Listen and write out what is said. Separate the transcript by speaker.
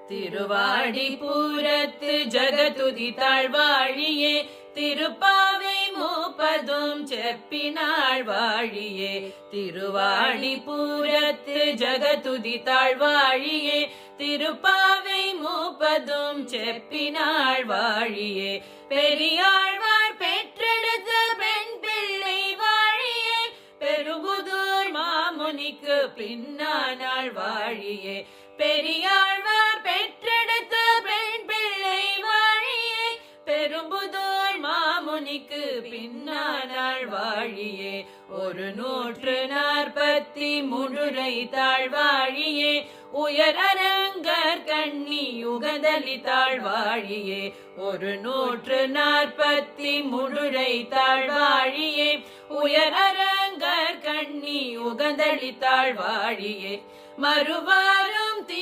Speaker 1: திருவாடிபுரத்து ஜகதுதி தாழ்வாழியே திருப்பாவை மூப்பதும் செப்பினாள் வாழியே. திருவாடிபுரத்து ஜகதுதி தாழ்வாழியே திருப்பாவை மூப்பதும் செப்பினாள் வாழியே. பெரியாழ்வார் பெற்றெடுத்த பெண் பிள்ளை வாழியே பெரும்புதூர் மாமுனிக்கு பின்னானாள் வாழியே. பெரியாழ்வார் பெற்றெடுத்த பெண் பிள்ளை வாழியே பெரும்புதூர் மாமுனிக்கு பின்னானாள் வாழியே. 143 தாழ்வாழியே உயர் அரங்கர் கண்ணி உகந்தளித்தாள் வாழியே. 143 தாழ்வாழியே உயர் அரங்கர் கண்ணி உகந்தளித்தாள் வாழியே. மறுவாறு